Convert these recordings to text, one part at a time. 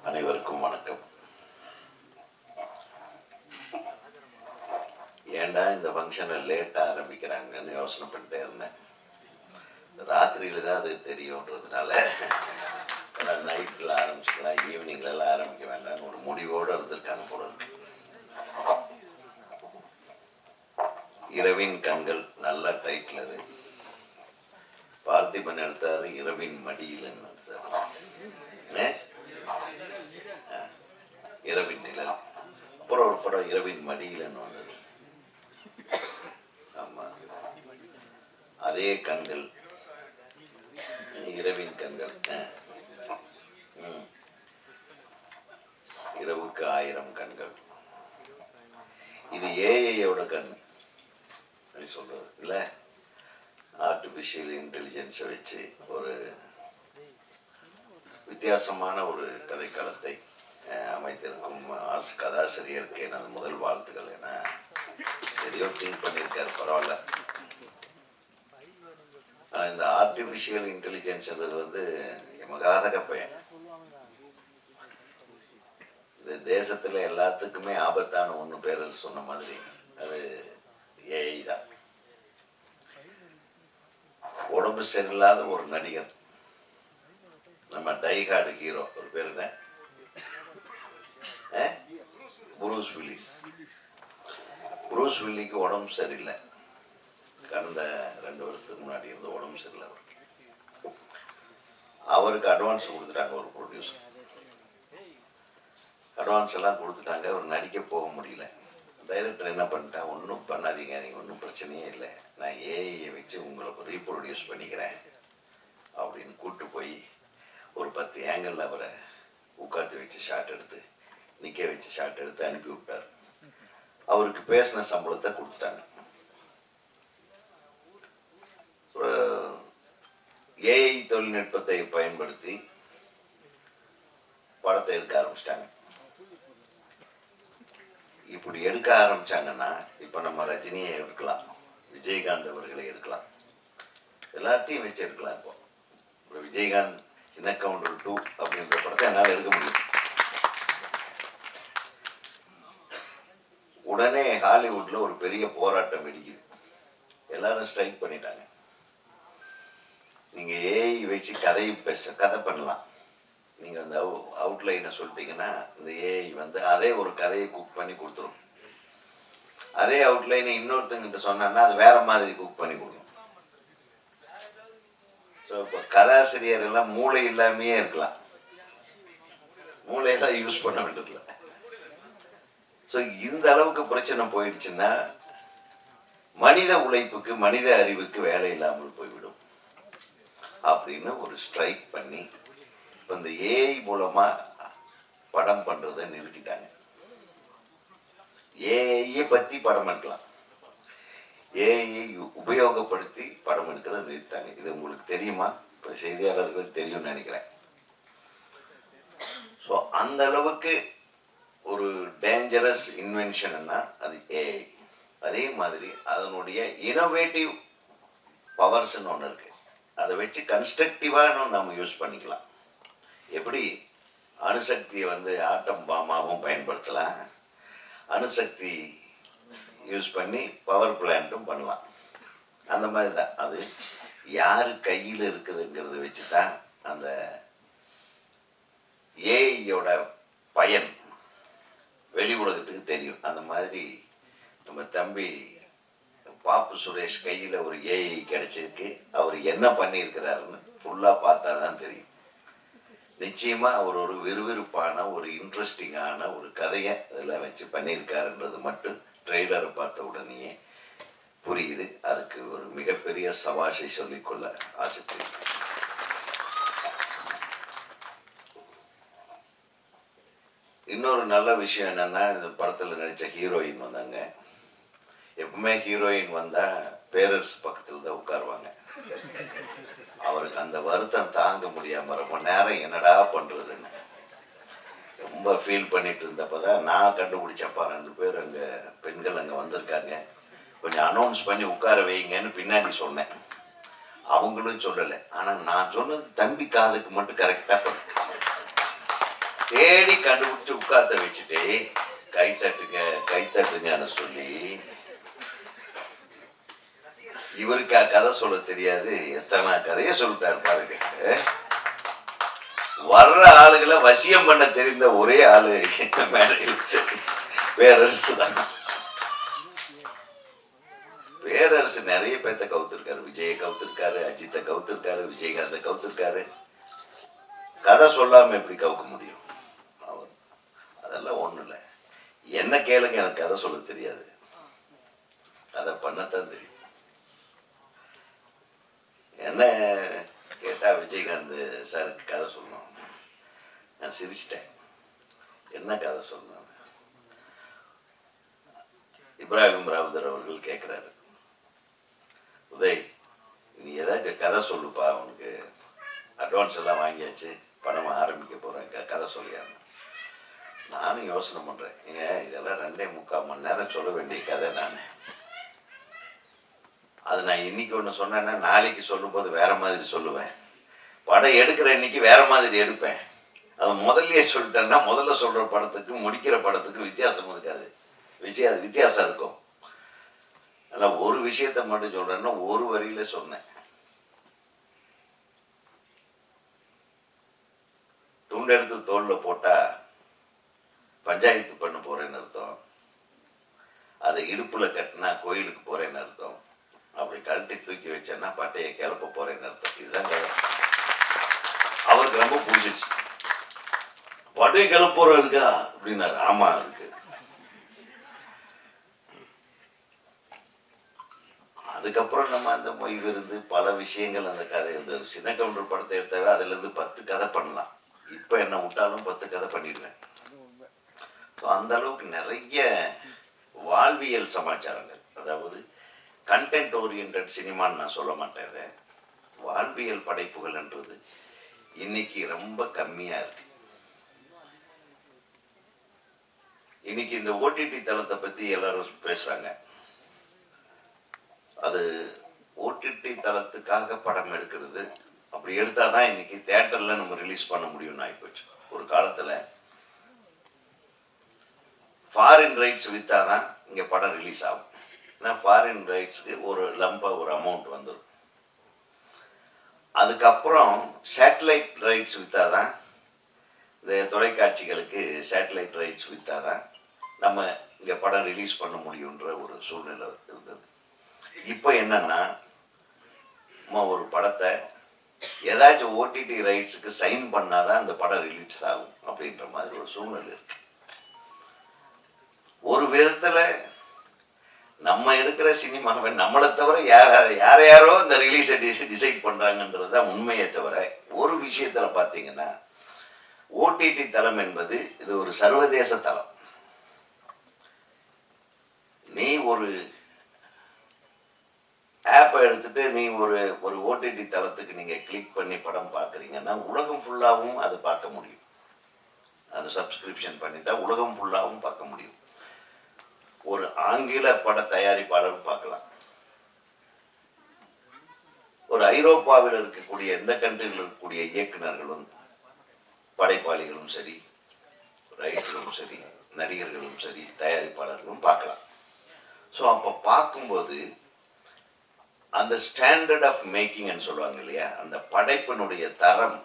அனைவருக்கும் வணக்கம். ஏண்டா இந்த ஃபங்க்ஷனை லேட்டாக ஆரம்பிக்கிறாங்கன்னு யோசனை பண்ணிட்டே இருந்தேன். ராத்திரியில் தான் அது தெரியுன்றதுனால நைட்டில் ஆரம்பிச்சுக்கலாம், ஈவினிங்லலாம் ஆரம்பிக்க வேண்டாம்னு ஒரு முடிவோடு இருந்திருக்காங்க போல இருக்கு. இரவின் கண்கள் நல்ல டைட்டில். அது பார்த்திபன் எடுத்தாரு, இரவின் மடியில் இரவின் நிழல். அப்புறம் ஒரு படம் இரவின் மடியில்னு வந்தது. ஆமா, அதே கண்கள், இரவின் கண்கள். இரவுக்கு 1000 கண்கள். இது ஏஐயோட கண் அப்படி சொல்றது இல்ல. ஆர்டிபிஷியல் இன்டெலிஜென்ஸை வச்சு ஒரு வித்தியாசமான ஒரு கதைக்களத்தை அமைத்திருக்கும் கதாசிரியருக்கு எனது முதல் வாழ்த்துக்கள். என எதையோ திங்க் பண்ணியிருக்காரு, பரவாயில்ல. ஆனால் இந்த ஆர்டிபிஷியல் இன்டெலிஜென்ஸ்ன்றது வந்து மகாதக பயன். இந்த தேசத்துல எல்லாத்துக்குமே ஆபத்தான ஒன்று பேர் சொன்ன மாதிரி அது ஏஐ தான். உடம்பு சரியில்லாத ஒரு நடிகர், நம்ம டைஹார்டு ஹீரோ, ஒரு பேர் என்ன, புரூஸ் வில்லிஸ். புரூஸ் வில்லிக்கு உடம்பு சரியில்லை. கடந்த 2 வருஷத்துக்கு முன்னாடி இருந்து உடம்பு சரியில்லை அவருக்கு அட்வான்ஸ் கொடுத்துட்டாங்க. ஒரு ப்ரொடியூசர் அட்வான்ஸ் எல்லாம் கொடுத்துட்டாங்க. அவர் நடிக்க போக முடியல. டைரக்டர் என்ன பண்ணிட்டா, ஒன்றும் பண்ணாதீங்க, நீங்கள் ஒன்றும் பிரச்சனையே இல்லை, நான் ஏஐயை வச்சு உங்களுக்கு ரீப்ரொடியூஸ் பண்ணிக்கிறேன் அப்படின்னு கூப்பிட்டு போய் ஒரு 10 ஏங்கிள் அவரை உட்காந்து வச்சு ஷாட் எடுத்து, நிற்க வச்சு ஷாட் எடுத்து அனுப்பி விட்டார். அவருக்கு பேசின சம்பளத்தை கொடுத்துட்டாங்க. ஏஐ தொழில்நுட்பத்தை பயன்படுத்தி படத்தை எடுக்க ஆரம்பிச்சிட்டாங்க. இப்படி எடுக்க ஆரம்பிச்சாங்கன்னா இப்ப நம்ம ரஜினியை எடுக்கலாம், விஜயகாந்த் அவர்களை எடுக்கலாம், எல்லாத்தையும் வச்சு எடுக்கலாம். இப்போ விஜயகாந்த் சின்ன கவுண்டர் 2 அப்படின்ற படத்தை என்னால் எடுக்க முடியும். உடனே ஹாலிவுட்ல ஒரு பெரிய போராட்டம் வெடிக்குது. எல்லாரும் ஸ்ட்ரைக் பண்ணிட்டாங்க. நீங்க ஏஐ வச்சு கதை பண்ணலாம். நீங்க அந்த அவுட்லைனை சொல்லிட்டீங்கன்னா இந்த ஏஐ வந்து அதே ஒரு கதையை குக் பண்ணி கொடுத்துரும். அதே அவுட்லைனை இன்னொருத்தங்கிட்ட சொன்னா அது வேற மாதிரி குக் பண்ணி கொடுக்கும். ஸோ இப்போ கதாசிரியர் எல்லாம் மூளை இல்லாமையே இருக்கலாம், மூளையெல்லாம் யூஸ் பண்ண வேண்டியதில்லை. ஸோ இந்த அளவுக்கு பிரச்சனை போயிடுச்சுன்னா மனித உழைப்புக்கு, மனித அறிவுக்கு வேலை இல்லாமல் போய்விடும் அப்படின்னு ஒரு ஸ்ட்ரைக் பண்ணி இப்போ இந்த ஏஐ மூலமா படம் பண்றதை நிறுத்திட்டாங்க. ஏஐயை பத்தி படம் எடுக்கலாம், ஏஐயை உபயோகப்படுத்தி படம் எடுக்கிறத நிறுத்திட்டாங்க. இது உங்களுக்கு தெரியுமா? இப்போ செய்தியாளர்களுக்கு தெரியும்னு நினைக்கிறேன். ஸோ அந்த அளவுக்கு ஒரு டேஞ்சரஸ் இன்வென்ஷன்னா அது ஏஐ. அதே மாதிரி அதனுடைய இனோவேட்டிவ் பவர்ஸ்ன்னு ஒன்று இருக்கு. அதை வச்சு கன்ஸ்ட்ரக்டிவாக நம்ம யூஸ் பண்ணிக்கலாம். எப்படி அணுசக்தியை வந்து ஆட்டம் பாமாவும் பயன்படுத்தலாம், அணுசக்தி யூஸ் பண்ணி பவர் பிளான்ட்டும் பண்ணலாம். அந்த மாதிரி தான் அது யார் கையில் இருக்குதுங்கிறத வச்சு தான் அந்த ஏஐயோட பயன் வெளி உலகத்துக்கு தெரியும். அந்த மாதிரி நம்ம தம்பி பாப்பு சுரேஷ் கையில் ஒரு ஏஐ கிடைச்சிருக்கு. அவர் என்ன பண்ணியிருக்கிறாருன்னு ஃபுல்லாக பார்த்தா தான் தெரியும். நிச்சயமா அவர் ஒரு விறுவிறுப்பான, ஒரு இன்ட்ரெஸ்டிங்கான ஒரு கதையை அதெல்லாம் வச்சு பண்ணியிருக்காருன்றது மட்டும் ட்ரெய்லரை பார்த்த உடனேயே புரியுது. அதுக்கு ஒரு மிகப்பெரிய சவாஷை சொல்லிக்கொள்ள ஆசைப்படுகிறேன். இன்னொரு நல்ல விஷயம் என்னன்னா, இந்த படத்தில் நடித்த ஹீரோயின் வந்தாங்க. எப்பவுமே ஹீரோயின் வந்தா பேரரசு பக்கத்தில் தான் உட்காருவாங்க. அவருக்கு அந்த வருத்தம் தாங்க முடியாம ரொம்ப நேரம் என்னடா பண்றதுன்னு ரொம்ப ஃபீல் பண்ணிட்டு இருந்தப்பதான் நான் கண்டுபிடிச்சப்பா 2 பேர் அங்க பெண்கள் அங்க வந்திருக்காங்க, கொஞ்சம் அனௌன்ஸ் பண்ணி உட்கார வைங்கன்னு பின்னாடி சொன்னேன். அவங்களும் சொல்லலை. ஆனா நான் சொன்னது தம்பி காதுக்கு மட்டும் கரெக்டா தேடி கண்டுபிடிச்சு உட்கார்த்த வச்சுட்டு கைத்தட்டுங்க கைத்தட்டுங்கன்னு சொல்லி இவருக்கா கதை சொல்ல தெரியாது, எத்தனை கதையை சொல்லிட்டாரு பாருங்க. வர்ற ஆளுகளை வசியம் பண்ண தெரிந்த ஒரே ஆளு மேடையில் பேரரசு தான். பேரரசு நிறைய பேர்த்த கவுத்திருக்காரு. விஜயை கவுத்திருக்காரு, அஜித்தை கவுத்திருக்காரு, விஜயகாந்த கவுத்திருக்காரு. கதை சொல்லாம எப்படி கவுக்க முடியும்? அவர் அதெல்லாம் ஒண்ணும் இல்லை. என்ன கேளுங்க, எனக்கு கதை சொல்ல தெரியாது, கதை பண்ணத்தான் தெரியும். என்ன கேட்டா விஜயகாந்த் சாருக்கு கதை சொல்லணும். நான் சிரிச்சிட்டேன். என்ன கதை சொல்லணும்? இப்ராஹிம் ராவுதர் அவர்கள் கேட்கிறாரு, உதய் நீ ஏதாச்சும் கதை சொல்லுப்பா, அவனுக்கு அட்வான்ஸ் எல்லாம் வாங்கியாச்சு, பணம் ஆரம்பிக்க போறேன், கதை சொல்லியாங்க. நானும் யோசனை பண்றேன், ஏன் இதெல்லாம் 2.25 மணி நேரம் சொல்ல வேண்டிய கதை. அது நான் இன்னைக்கு ஒன்று சொன்னேன்னா நாளைக்கு சொல்லும்போது வேற மாதிரி சொல்லுவேன். படம் எடுக்கிற இன்னைக்கு வேற மாதிரி எடுப்பேன். அது முதல்லயே சொல்லிட்டேன்னா முதல்ல சொல்ற படத்துக்கு முடிக்கிற படத்துக்கு வித்தியாசம் இருக்காது, வித்தியாசம் இருக்கும். ஆனால் ஒரு விஷயத்த மட்டும் சொல்றேன்னா ஒரு வரியில சொன்னேன். துண்டெடுத்து தோல்ல போட்டா பஞ்சாயத்து பண்ண போறேன்னு அர்த்தம், அதை இடுப்புல கட்டினா கோயிலுக்கு போறேன்னு அர்த்தம், அப்படி கழட்டி தூக்கி வச்சேன்னா பட்டையை கிளப்ப போறேன்னு அர்த்தம். இதுதான் கதை. அவருக்கு ரொம்ப பிடிச்சிச்சு. பட்டையை கிளப்போற இருக்கா அப்படின்னாரு. ஆமா இருக்கு. அதுக்கப்புறம் நம்ம அந்த மொய் விருந்து பல விஷயங்கள், அந்த கதை, இந்த சின்ன கவுண்டர் படத்தை எடுத்தாவே அதுல இருந்து 10 கதை பண்ணலாம். இப்ப என்ன விட்டாலும் 10 கதை பண்ணிடுவேன். அந்த அளவுக்கு நிறைய வாழ்வியல் சமாச்சாரங்கள், அதாவது கண்டென்ட் ஓரியன்ட் சினிமான்னு நான் சொல்ல மாட்டேன். வாழ்வியல் படைப்புகள் என்றது இன்னைக்கு ரொம்ப கம்மியா இருக்கு. இன்னைக்கு இந்த ஓடிடி தளத்தை பத்தி எல்லாரும் பேசுறாங்க. அது ஓடிடி தளத்துக்காக படம் எடுக்கிறது, அப்படி எடுத்தாதான் இன்னைக்கு தியேட்டர்ல நம்ம ரிலீஸ் பண்ண முடியும்னு ஆயிப்போச்சு. ஒரு காலத்துல ஃபாரின் ரைட்ஸ் வித்தாதான் இங்க படம் ரிலீஸ் ஆகும். ஏன்னா ஃபாரின் ரைட்ஸ்க்கு ஒரு லம்பா ஒரு அமௌண்ட் வந்துடும். அதுக்கப்புறம் சேட்டலைட் ரைட்ஸ் வித்தாதான், இந்த தொலைக்காட்சிகளுக்கு சேட்டலைட் ரைட்ஸ் வித்தாதான் நம்ம இங்க படம் ரிலீஸ் பண்ண முடியுன்ற ஒரு சூழ்நிலை இருந்தது. இப்போ என்னன்னா ஒரு படத்தை ஏதாச்சும் ஓடிடி ரைட்ஸுக்கு சைன் பண்ணாதான் அந்த படம் ரிலீஸ் ஆகும் அப்படின்ற மாதிரி ஒரு சூழ்நிலை இருக்கு. ஒரு விதத்துல நம்ம எடுக்கிற சினிமாவை நம்மளை தவிர யாரையாரோ இந்த ரிலீஸை டிசைட் பண்றாங்கன்றதுதான் உண்மையை தவிர, ஒரு விஷயத்துல பாத்தீங்கன்னா ஓடிடி தளம் என்பது இது ஒரு சர்வதேச தளம். நீ ஒரு ஆப்பை எடுத்துட்டு நீ ஒரு ஓடிடி தளத்துக்கு நீங்க கிளிக் பண்ணி படம் பார்க்குறீங்கன்னா உலகம் ஃபுல்லாகவும் அதை பார்க்க முடியும். அது சப்ஸ்கிரிப்ஷன் பண்ணிட்டா உலகம் ஃபுல்லாகவும் பார்க்க முடியும். ஒரு ஆங்கில பட தயாரிப்பாளரும் பார்க்கலாம். ஒரு ஐரோப்பாவில் இருக்கக்கூடிய எந்த கண்ட்ரியில் இருக்கக்கூடிய இயக்குநர்களும் படைப்பாளிகளும் சரி, ரைட்டரும் சரி, நடிகர்களும் சரி, தயாரிப்பாளர்களும் பார்க்கலாம். ஸோ அப்போ பார்க்கும்போது அந்த ஸ்டாண்டர்ட் ஆஃப் மேக்கிங் சொல்லுவாங்க இல்லையா, அந்த படைப்பினுடைய தரம்,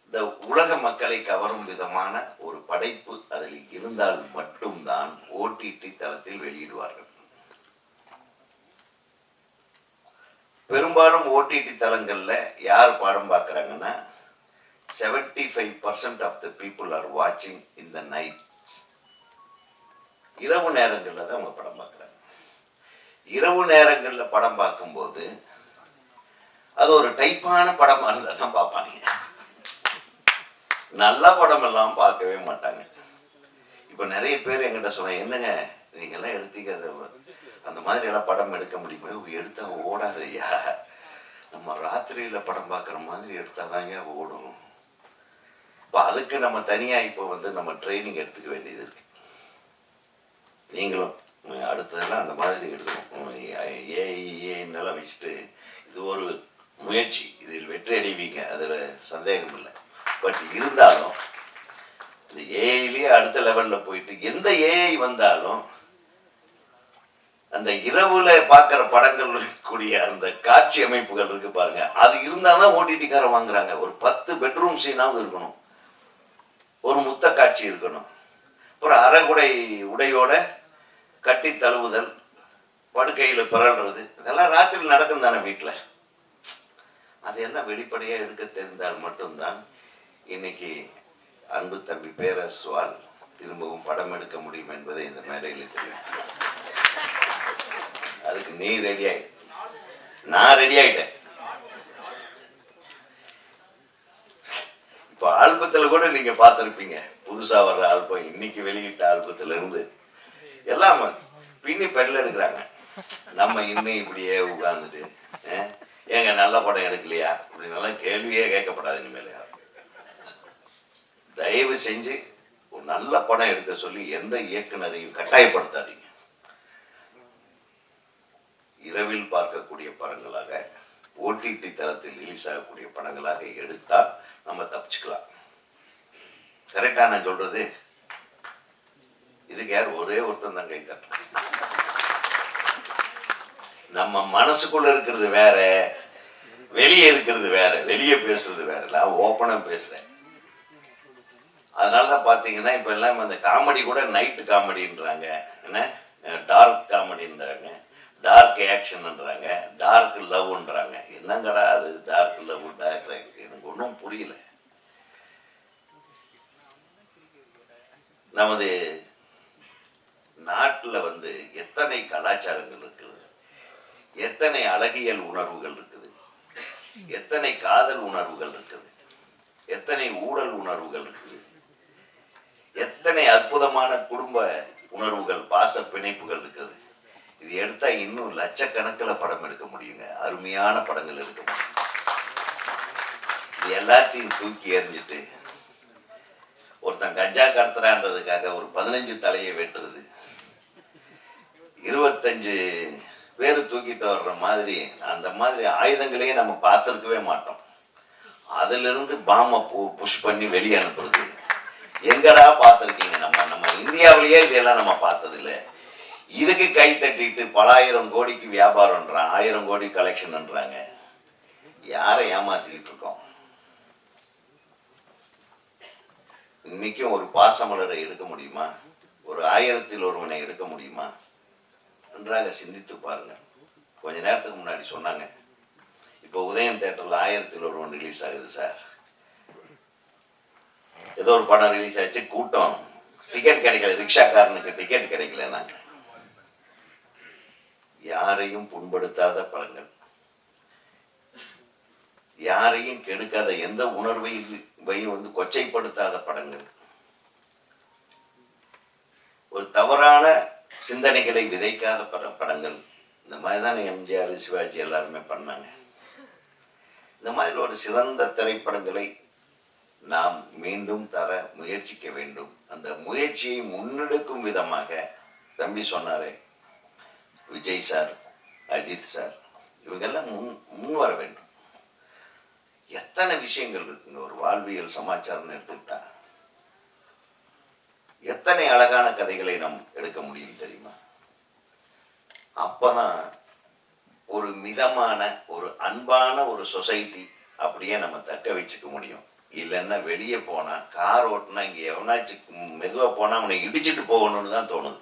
இந்த உலக மக்களை கவரும் விதமான ஒரு படைப்பு அதில் இருந்தால் மட்டும்தான் ஓடிடி தளத்தில் வெளியிடுவார்கள். பெரும்பாலும் ஓடிடி தளங்கள்ல யார் படம் பார்க்கறாங்கன்னா 75% of the people are watching in the night. இரவு நேரங்கள்ல தான் அவங்க படம் பார்க்கறாங்க. இரவு நேரங்கள்ல படம் பார்க்கும்போது அது ஒரு டைப்பான படமா இருந்தா தான் பார்ப்பாங்க. நல்ல படம் எல்லாம் பார்க்கவே மாட்டாங்க. இப்ப நிறைய பேர் என்கிட்ட சொன்ன, என்னங்க நீங்க எல்லாம் எடுத்தீங்க, அந்த மாதிரி எல்லாம் படம் எடுக்க முடியுமா? எடுத்தா ஓடாதையா, நம்ம ராத்திரியில படம் பார்க்குற மாதிரி எடுத்தாதாங்க ஓடும். இப்போ அதுக்கு நம்ம தனியா இப்போ நம்ம ட்ரைனிங் எடுத்துக்க வேண்டியது இருக்கு. நீங்களும் அடுத்ததெல்லாம் அந்த மாதிரி எடுக்கணும். ஏஐஏன்னெல்லாம் வச்சுட்டு இது ஒரு முயற்சி, இதில் வெற்றி அடைவீங்க, அதில் சந்தேகம் இல்லை. பட் இருந்தாலும் இந்த ஏஐலேயே அடுத்த லெவல்ல போயிட்டு எந்த ஏஐ வந்தாலும் அந்த இரவுல பார்க்குற படங்கள் கூடிய அந்த காட்சி அமைப்புகள் இருக்கு பாருங்க, அது இருந்தாதான் ஓடிடிக்காரன் வாங்குறாங்க. ஒரு 10 பெட்ரூம் சீனாவது இருக்கணும், ஒரு முத்த காட்சி இருக்கணும், ஒரு அரைகுடை உடையோட கட்டி தழுவுதல், படுக்கையில் பிறல்றது, இதெல்லாம் ராத்திரி நடக்கும் தானே வீட்டில். அதையெல்லாம் வெளிப்படையாக எடுக்க தெரிந்தால் மட்டும்தான் இன்னைக்கு அன்பு தம்பி பேரரசுவால் திரும்பவும் படம் எடுக்க முடியும் என்பதை இந்த மேடையில் தெரியும். அதுக்கு நீ ரெடி ஆயிட்ட, நான் ரெடி ஆயிட்டேன். இப்போ ஆல்பத்தில் கூட நீங்க பார்த்துருப்பீங்க, புதுசா வர்ற ஆல்பம், இன்னைக்கு வெளியிட்ட ஆல்பத்துல இருந்து எல்லாம் பின்னி பெடல் எடுக்கிறாங்க. நம்ம இன்னும் இப்படியே உட்கார்ந்துட்டு ஏங்க நல்ல படம் எடுக்கலையா அப்படின்னு கேள்வியே கேட்கப்படாது. இனிமேல் தயவு செஞ்சு ஒரு நல்ல படம் எடுக்க சொல்லி எந்த இயக்குனரையும் கட்டாயப்படுத்தாதீங்க. இரவில் பார்க்கக்கூடிய படங்களாக, ஓடிடி தளத்தில் ரிலீஸ் ஆகக்கூடிய படங்களாக எடுத்தால் நம்ம தப்பிச்சுக்கலாம். கரெக்டா நான் சொல்றது? இதுக்கு யார் ஒரே ஒருத்தன் தான் கை தட்டணும். நம்ம மனசுக்குள்ள இருக்கிறது வேற, வெளியே இருக்கிறது வேற, வெளியே பேசுறது வேற. நான் ஓப்பனா பேசுறேன். அதனாலதான் பாத்தீங்கன்னா இப்ப எல்லாம் அந்த காமெடி கூட நைட்டு காமெடின்றாங்க, என்ன டார்க் காமெடின்றாங்க, டார்க் ஆக்ஷன்ன்றாங்க, டார்க் லவ்ன்றாங்க. என்னங்கடா அது டார்க் லவ், டார்க் எனக்கு ஒன்றும் புரியல. நமது நாட்டில் எத்தனை கலாச்சாரங்கள் இருக்குது, எத்தனை அழகியல் உணர்வுகள் இருக்குது, எத்தனை காதல் உணர்வுகள் இருக்குது, எத்தனை ஊழல் உணர்வுகள் இருக்குது, எத்தனை அற்புதமான குடும்ப உணர்வுகள், பாச பிணைப்புகள் இருக்குது. இது எடுத்தா இன்னும் லட்சக்கணக்கில் படம் எடுக்க முடியுங்க. அருமையான படங்கள் எடுக்க முடியும். இது எல்லாத்தையும் தூக்கி எறிஞ்சிட்டு ஒருத்தன் கஞ்சா கடத்துறான்றதுக்காக ஒரு 15 தலையை வெட்டுறது, 25 பேர் தூக்கிட்டு வர்ற மாதிரி, அந்த மாதிரி ஆயுதங்களையே நம்ம பார்த்துருக்கவே மாட்டோம். அதுல இருந்து பாம்பை புஷ் பண்ணி வெளியே அனுப்புறது எங்கடா பார்த்துருக்கீங்க? நம்ம இந்தியாவிலேயே இதெல்லாம் நம்ம பார்த்தது இல்லை. இதுக்கு கை தட்டிட்டு பல ஆயிரம் கோடிக்கு வியாபாரம்ன்றான், 1000 கோடி கலெக்ஷன்ன்றாங்க. யாரை ஏமாத்திக்கிட்டு இருக்கோம்? இன்னைக்கும் ஒரு பாசமலரை எடுக்க முடியுமா? ஒரு 1000ல் ஒருவனை எடுக்க முடியுமா? நன்றாக சிந்தித்து பாருங்க. கொஞ்ச நேரத்துக்கு முன்னாடி சொன்னாங்க, இப்போ உதயம் தியேட்டர்ல 1000ல் ஒருவன் ரிலீஸ் ஆகுது சார். ஏதோ ஒரு படம் ரிலீஸ் ஆச்சு, கூட்டம், டிக்கெட் கிடைக்கல, ரிக்ஷாக்காரனுக்கு டிக்கெட் கிடைக்கல. நாங்க யாரையும் புண்படுத்தாத படங்கள், யாரையும் கெடுக்காத, எந்த உணர்வையும் கொச்சைப்படுத்தாத படங்கள், ஒரு தவறான சிந்தனைகளை விதைக்காத படங்கள். இந்த மாதிரி தான் எம்ஜிஆர், சிவாஜி எல்லாருமே பண்ணாங்க. இந்த மாதிரி ஒரு சிறந்த திரைப்படங்களை நாம் மீண்டும் தர முயற்சிக்க வேண்டும். அந்த முயற்சியை முன்னெடுக்கும் விதமாக தம்பி சொன்னாரே, விஜய் சார், அஜித் சார், இவங்கெல்லாம் முன் வர வேண்டும். எத்தனை விஷயங்கள் இருக்குங்க. ஒரு வாழ்வியல் சமாச்சாரம்னு எடுத்துக்கிட்டா எத்தனை அழகான கதைகளை நாம் எடுக்க முடியும் தெரியுமா? அப்பதான் ஒரு மிதமான, ஒரு அன்பான ஒரு சொசைட்டி அப்படியே நம்ம தக்க வச்சுக்க முடியும். இல்லைன்னா வெளியே போனா, கார் ஓட்டுனா, இங்க எவனாச்சும் மெதுவா போனா அவனை இடிச்சுட்டு போகணும்னு தான் தோணுது.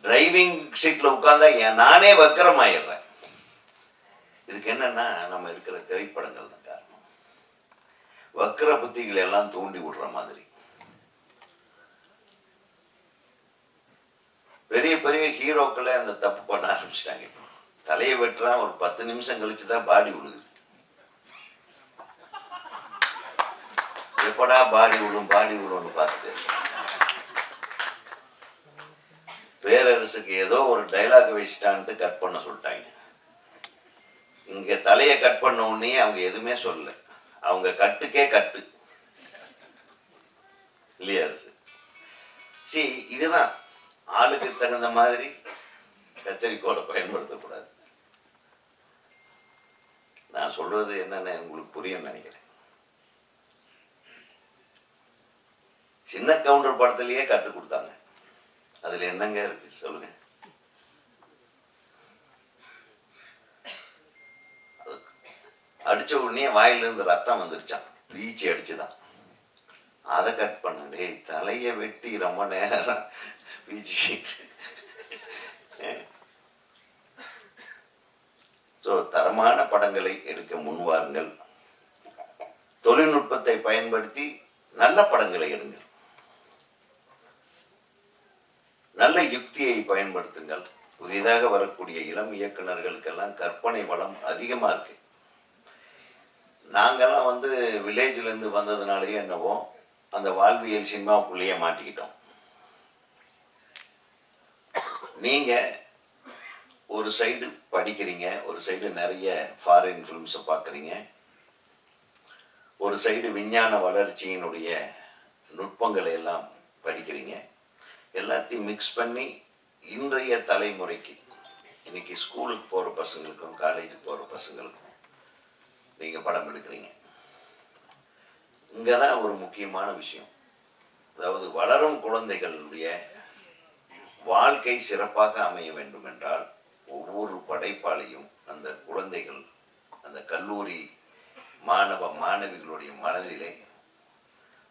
டிரைவிங் சீட்ல உட்கார்ந்தா நானே வக்கரமாயிடுறேன். இதுக்கு என்னன்னா நம்ம இருக்கிற திரைப்படங்கள் தான் காரணம். வக்கர புத்திகளை எல்லாம் தூண்டி விடுற மாதிரி. பெரிய பெரிய ஹீரோக்களை அந்த தப்பு பண்ண ஆரம்பிச்சிட்டாங்க. இப்போ தலையை வெட்டுறான், ஒரு 10 நிமிஷம் கழிச்சுதான் பாடி விழுகுது. எப்படா பாடி விழும்னு பார்த்துட்டு பேரரசுக்கு ஏதோ ஒரு டைலாக் வச்சுட்டான்ட்டு கட் பண்ண சொல்லிட்டாங்க. இங்க தலையை கட் பண்ண உடனே அவங்க எதுவுமே சொல்லல. அவங்க கட்டுக்கே கட்டு இல்லையா அரசு? சரி, இதுதான் ஆளுக்கு தகுந்த மாதிரி கத்தரிக்கோலை பயன்படுத்தக்கூடாது. நான் சொல்றது என்னன்னு உங்களுக்கு புரியும் நினைக்கிறேன். சின்ன கவுண்டர் படத்திலேயே கற்றுக் கொடுத்தாங்க. அதுல என்னங்க இருக்கு சொல்லுங்க? அடிச்ச உடனே வாயிலிருந்து ரத்தம் வந்துருச்சான், பீச்சி அடிச்சுதான். அதை கட் பண்ண, தலைய வெட்டி ரொம்ப நேரம் பீச்சிக்கிட்டு. ஸோ தரமான படங்களை எடுக்க முன்வாருங்கள். தொழில்நுட்பத்தை பயன்படுத்தி நல்ல படங்களை எடுங்கள். நல்ல யுக்தியை பயன்படுத்துங்கள். புதிதாக வரக்கூடிய இளம் இயக்குநர்களுக்கெல்லாம் கற்பனை வளம் அதிகமா இருக்கு. நாங்கெல்லாம் வில்லேஜ்ல இருந்து வந்ததுனாலேயே என்னவோ அந்த வாழ்வியல் சினிமாவுக்குள்ளேயே மாட்டிக்கிட்டோம். நீங்க ஒரு சைடு படிக்கிறீங்க, ஒரு சைடு நிறைய ஃபாரின் ஃபிலிம்ஸை பார்க்குறீங்க, ஒரு சைடு விஞ்ஞான வளர்ச்சியினுடைய நுட்பங்களை எல்லாம் படிக்கிறீங்க. எல்லாத்தையும் மிக்ஸ் பண்ணி இன்றைய தலைமுறைக்கு, இன்னைக்கு ஸ்கூலுக்கு போகிற பசங்களுக்கும் காலேஜுக்கு போகிற பசங்களுக்கும் நீங்கள் படம் எடுக்கிறீங்க. இங்கே தான் ஒரு முக்கியமான விஷயம். அதாவது வளரும் குழந்தைகளுடைய வாழ்க்கை சிறப்பாக அமைய வேண்டும் என்றால் ஒவ்வொரு படைப்பாளையும் அந்த குழந்தைகள், அந்த கல்லூரி மாணவ மாணவிகளுடைய மனதிலே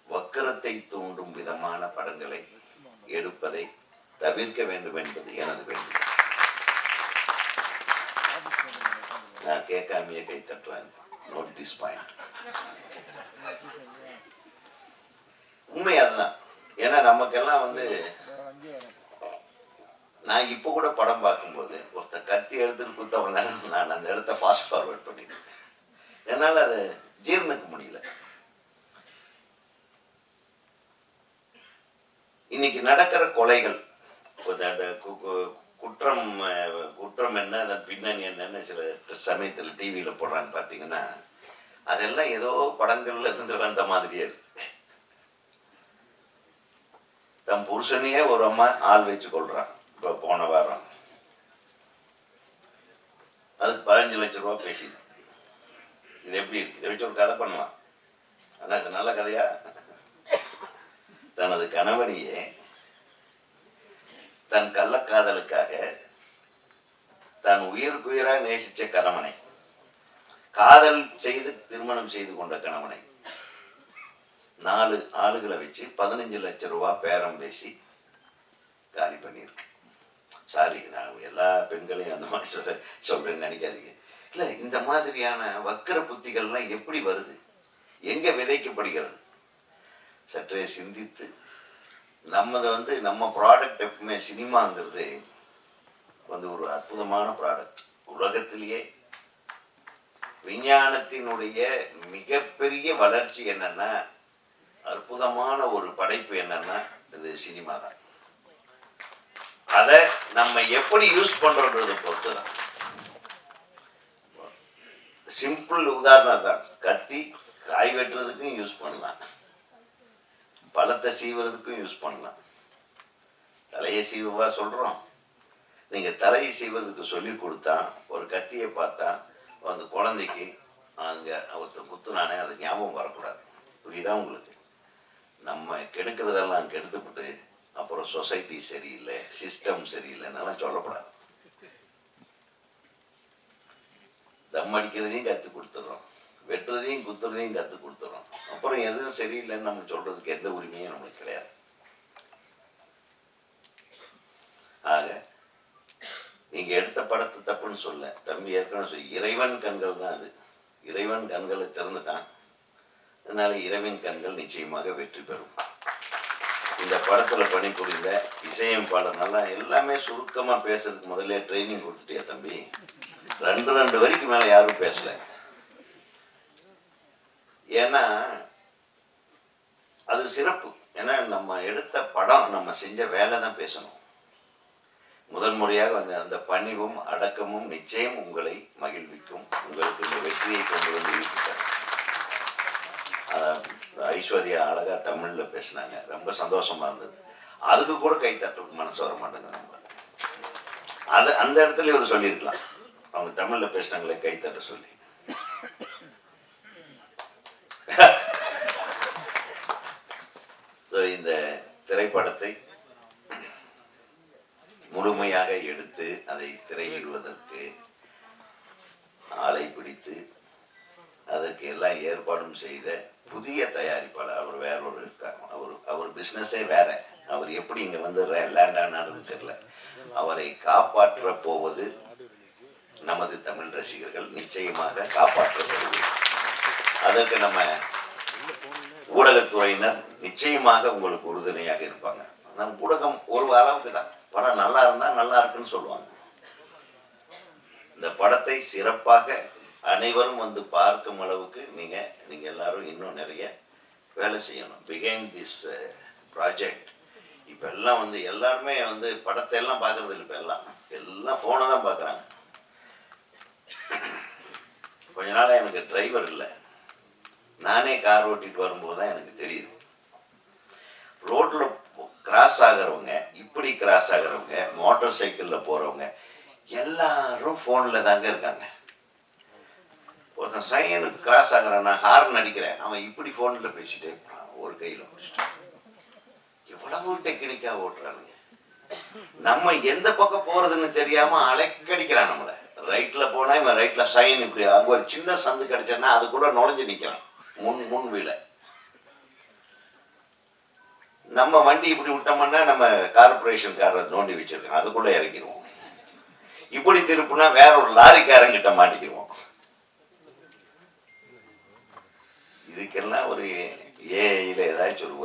வக்கரத்தை தூண்டும் விதமான படங்களை எடுப்பதை தவிர்க்க வேண்டும் என்பது எனது வேண்டுகோள். நான் கேட்காமையே கை தட்டுறேன். Note this point. உண்மை அதுதான். ஏன்னா நமக்கெல்லாம் நான் இப்போ கூட படம் பார்க்கும்போது ஒருத்தர் கத்தி எடுத்துட்டு குத்த வந்தாங்க, நான் அந்த இடத்த ஃபாஸ்ட் ஃபார்வர்ட் பண்ணிட்டேன். என்னால் அதை ஜீர்ணிக்க முடியல. இன்னைக்கு நடக்கிற கொலைகள், குற்றம் என்ன, அதன் பின்னணி என்னன்னு சில சமயத்தில் டிவியில் போடுறாங்க பார்த்தீங்கன்னா, அதெல்லாம் ஏதோ படங்கள்ல இருந்து வந்த மாதிரியே இருக்கு. தம் புருஷனையே ஒரு அம்மா ஆள் வச்சு கொள்றான். இப்போ போன வாரம் அதுக்கு 15 லட்சம் ரூபா பேசி, இது எப்படி இருக்கு? இதை வச்சு ஒரு கதை பண்ணலாம். ஆனா இது நல்ல கதையா? தனது கணவனையே தன் கள்ளக்காதலுக்காக தான் உயிருக்குயிரா நேசிச்ச கணவனை, காதல் செய்து திருமணம் செய்து கொண்ட கணவனை 4 ஆளுகளை வச்சு 15 லட்சம் ரூபா பேரம் பேசி காலி பண்ணியிருக்கு. சாரி, நான் எல்லா பெண்களையும் அந்த மாதிரி சொல்றேன்னு நினைக்காதீங்க. இல்லை, இந்த மாதிரியான வக்கர புத்திகள்லாம் எப்படி வருது, எங்க விதைக்கப்படுகிறது? சற்றே சிந்தித்து நம்ம ப்ராடக்ட் எப்பவுமே சினிமாங்கிறது ஒரு அற்புதமான ப்ராடக்ட். உலகத்திலேயே விஞ்ஞானத்தினுடைய மிகப்பெரிய வளர்ச்சி என்னன்னா, அற்புதமான ஒரு படைப்பு என்னன்னா இது சினிமா தான். அதை நம்ம எப்படி யூஸ் பண்றோன்றது பொறுத்து தான். சிம்பிள் உதாரணம் தான். கத்தி காய் வெட்டுறதுக்கும் யூஸ் பண்ணலாம், பழத்தை சீவுறதுக்கும் யூஸ் பண்ணலாம். தலையை சீவா சொல்றோம். நீங்க தலையை சீவுறதுக்கு சொல்லி கொடுத்தா, ஒரு கத்தியை பார்த்தா அந்த குழந்தைக்கு அங்க ஒருத்தர் குத்துனானே அது ஞாபகம் வரக்கூடாது. புரியுதா உங்களுக்கு? நம்ம கெடுக்கிறதெல்லாம் கெடுத்துவிட்டு அப்புறம் சொசைட்டி சரியில்லை, சிஸ்டம் சரியில்லைன்னாலாம் சொல்லக்கூடாது. தம் அடிக்கிறதையும் கற்றுக் கொடுத்துட்றோம், வெட்டுறதையும் குத்துறதையும் கற்றுக் கொடுத்துறோம். அப்புறம் எதுவும் சரியில்லைன்னு நம்ம சொல்றதுக்கு எந்த உரிமையும் நம்மளுக்கு கிடையாது. ஆக நீங்க எடுத்த படத்தை தப்புன்னு சொல்ல, தம்பி ஏற்கனவே சொல்லி, இறைவன் கண்கள் தான் அது. இறைவன் கண்களை திறந்துட்டான். அதனால இறைவன் கண்கள் நிச்சயமாக வெற்றி பெறும். இந்த படத்துல பணிபுரிந்த இசையமைப்பாளர் நல்லா எல்லாமே சுருக்கமா பேசுறதுக்கு முதல்ல ட்ரைனிங் கொடுத்துட்டியா தம்பி? 2 வரைக்கும் மேல யாரும் பேசல. ஏன்னா அது சிறப்பு. ஏன்னா நம்ம எடுத்த படம், நம்ம செஞ்ச வேலை தான் பேசணும். முதல் முறையாக அந்த பணிவும் அடக்கமும் நிச்சயம் உங்களை மகிழ்விக்கும். உங்களுக்கு இந்த வெற்றியை கொண்டு வந்து ஈர்ப்பிட்டார். ஐஸ்வர்யா அழகா தமிழ்ல பேசினாங்க, ரொம்ப சந்தோஷமா இருந்தது. அதுக்கு கூட கை தட்டுறதுக்கு மனசு வர மாட்டேங்குது. நம்ம அந்த இடத்துல இவர் சொல்லியிருக்கலாம், அவங்க தமிழ்ல பேசினாங்களே கை தட்ட சொல்லி. இந்த அறிமுகம் செய்த புதிய தயாரிப்பாளர். அவர் வேற ஒரு இருக்கார். அவர் பிஸ்னஸே வேற. அவர் எப்படி இங்கே வந்து லேண்ட் ஆனாருன்னு தெரியல. அவரை காப்பாற்ற போவது நமது தமிழ் ரசிகர்கள். நிச்சயமாக காப்பாற்றப்படுவது. அதற்கு நம்ம ஊடகத்துறையினர் நிச்சயமாக உங்களுக்கு உறுதுணையாக இருப்பாங்க. நம் ஊடகம் ஒரு அளவுக்கு தான். படம் நல்லா இருந்தா நல்லா இருக்குன்னு சொல்லுவாங்க. இந்த படத்தை சிறப்பாக அனைவரும் வந்து பார்க்கும் அளவுக்கு நீங்க எல்லாரும் இன்னும் நிறைய வேலை செய்யணும். Behind this project. இப்ப எல்லாம் வந்து எல்லாருமே வந்து படத்தை எல்லாம் பார்க்கறது இல்லை. இப்ப எல்லாம் போனை தான் பார்க்குறாங்க. கொஞ்ச நாளா எனக்கு டிரைவர் இல்லை. நானே கார் ஓட்டிட்டு வரும்போது தான் எனக்கு தெரியுது, ரோட்ல கிராஸ் ஆகிறவங்க, இப்படி கிராஸ் ஆகிறவங்க, மோட்டார் சைக்கிள்ல போறவங்க எல்லாரும் போன்ல தாங்க இருக்காங்க. ஒருத்தன் சைனுக்கு கிராஸ் ஆகிறான், நான் ஹார்ன் அடிக்கிறேன், அவன் இப்படி போன்ல பேசிட்டே இருப்பான், ஒரு கையில முடிச்சுட்டு. எவ்வளவு டெக்னிக்கா ஓட்டுறானுங்க. நம்ம எந்த பக்கம் போறதுன்னு தெரியாம அலைக்கடிக்கிறான் நம்மள. ரைட்ல போனா இவன் ரைட்ல சைன் இப்படி, அங்க ஒரு சின்ன சந்து கிடைச்சா அதுக்குள்ள நுழைஞ்சு நிக்கிறான் முன் வீல. நம்ம வண்டி இப்படி விட்டோம்னா நம்ம கார்பரேஷன் காரை நோண்டி வச்சிருக்கோம், அதுக்குள்ள இறக்கிடுவோம். இப்படி திருப்புனா வேற ஒரு லாரிக்காரங்கிட்ட மாட்டிக்கிடுவோம். இதுக்கெல்லாம் ஒரு ஏஐல ஏதாச்சும் ஒரு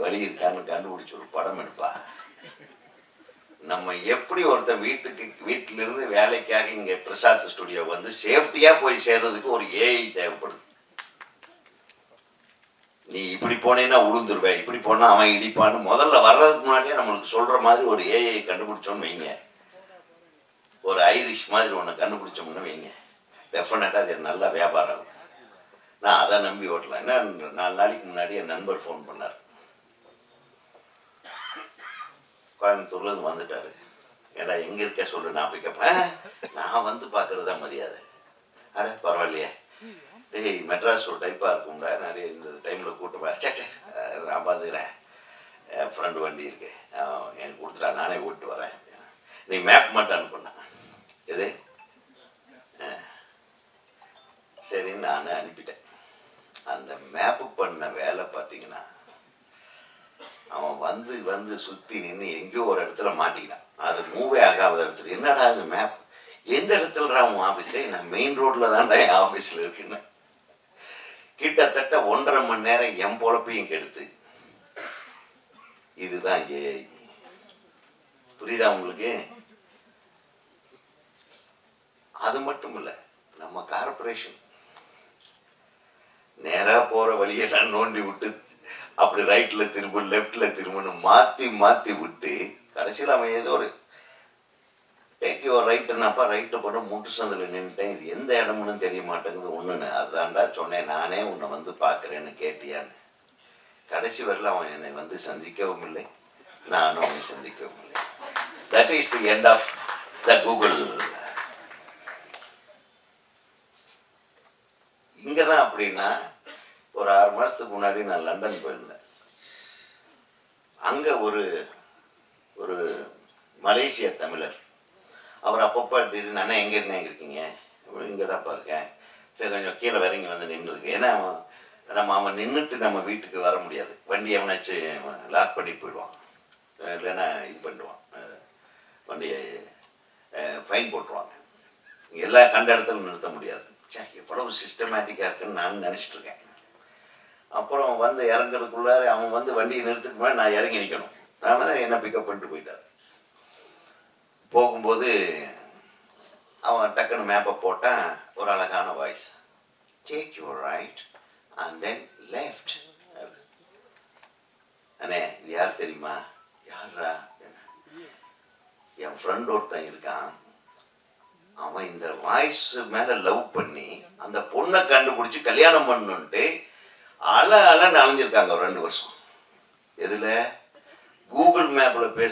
வழி இருக்கான்னு கண்டுபிடிச்சு ஒரு படம் எடுப்பா. நம்ம எப்படி ஒருத்தர் வீட்டுல இருந்து வேலைக்காக இங்க பிரசாத் ஸ்டுடியோ வந்து சேஃப்டியா போய் சேர்றதுக்கு ஒரு ஏஐ தேவைப்படுது. நீ இப்படி போனேன்னா உளுந்துருவே, இப்படி போனா அவன் இடிப்பான்னு முதல்ல வர்றதுக்கு முன்னாடியே நம்மளுக்கு சொல்ற மாதிரி ஒரு ஏஐ கண்டுபிடிச்சோன்னு வைங்க, ஒரு ஐரிஷ் மாதிரி ஒன்று கண்டுபிடிச்சோம்னு வைங்க, டெஃபினட்டா அது நல்ல வியாபாரம் ஆகும். நான் அதை நம்பி ஓட்டலாம். என்ன 4 நாளைக்கு முன்னாடி என் நண்பர் ஃபோன் பண்ணார். கோயம்புத்தூர்ல இருந்து வந்துட்டாரு. ஏடா எங்க இருக்க சொல்லு, நான் பிக்கப். நான் வந்து பாக்குறதா மரியாதை. அட பரவாயில்லையே, டேய் மெட்ராஸ் ஒரு டைப்பா இருக்கும்டா, நிறைய இந்த டைம்ல கூட்டு நான் பாத்துக்கிறேன், என் ஃப்ரெண்டு வண்டி இருக்கு, எனக்கு கொடுத்துட்டா, நானே ஓட்டு வரேன், நீ மேப் மட்டும் அனுப்புன. எது சரின்னு நானே அனுப்பிட்டேன். அந்த மேப்பு பண்ண வேலை பார்த்தீங்கன்னா, அவன் வந்து சுத்தி நின்று எங்கேயோ ஒரு இடத்துல மாட்டிக்கினான். அது மூவே ஆகாத இடத்துல. என்னடா அந்த மேப் எந்த இடத்துல அவன் ஆஃபீஸ்ல? நான் மெயின் ரோட்ல தான்டா என் ஆஃபீஸ்ல இருக்குன்னு. கிட்டத்தட்ட 1.5 மணி நேரம் என் பொழப்பையும் கெடுத்து. இதுதான் ஏஐ. புரியுதா உங்களுக்கு? அது மட்டும் இல்ல, நம்ம கார்பரேஷன் நேரா போற வழியெல்லாம் நோண்டி விட்டு அப்படி ரைட்ல திரும்ப லெப்ட்ல திரும்பன்னு மாத்தி விட்டு கடைசியில் அவன் ஏதோ ஒரு டேக் யுவர் ரைட்டுனாப்பா, ரைட்டு பண்ண மூட்டு சந்தில் நின்றுட்டேன், இது எந்த இடம்னு தெரிய மாட்டேங்குது ஒண்ணுன்னு. அதுதான்டா சொன்னேன், நானே உன்னை வந்து பார்க்குறேன்னு கேட்டியான்னு. கடைசி வரல அவன் என்னை வந்து சந்திக்கவும் இல்லை, நானும் அவனை சந்திக்கவும் இல்லை. That is the end of the Google. இங்கதான் அப்படின்னா, ஒரு 6 மாசத்துக்கு முன்னாடி நான் லண்டன் போயிருந்தேன். அங்க ஒரு மலேசிய தமிழர், அவர் அப்பப்போ திடீர்னு அண்ணா எங்க இருக்கீங்க? இங்கதான்ப்பா இருக்கேன். சரி கொஞ்சம் கீழே வர இங்க வந்து நின்று இருக்கு. ஏன்னா அவன் நின்றுட்டு நம்ம வீட்டுக்கு வர முடியாது, வண்டி அவனாச்சு லாக் பண்ணிட்டு போயிடுவான், இல்லைன்னா இது பண்ணிடுவான், வண்டியை ஃபைன் போட்டுருவாங்க. எல்லா கண்ட இடத்துல நிறுத்த முடியாது. எவ்வளவு சிஸ்டமேட்டிக்கா இருக்குன்னு நான் நினைச்சிட்டு இருக்கேன். அப்புறம் வந்து இறங்குறதுக்குள்ளார அவன் வந்து வண்டியை நிறுத்துக்கு மேலே நான் இறங்கி நிற்கணும். நான் தான் என்ன பிக்கப் பண்ணிட்டு போயிட்டார். போகும்போது அவன் டக்குன்னு மேப்பை போட்டான். ஒரு அழகான voice, take your right and then left. அண்ணே இது யார் தெரியுமா? யாரா? என் ஃப்ரெண்ட் ஒருத்தன் இருக்கான், அவன் இந்த வாய்ஸ் மேல லவ் பண்ணி அந்த பொண்ணை கண்டுபிடிச்சு கல்யாணம் பண்ணுன்ட்டு அலைஞ்சிருக்காங்க ஒரு 2 வருஷம். எதுல? கூகுள் மேப்ல பேச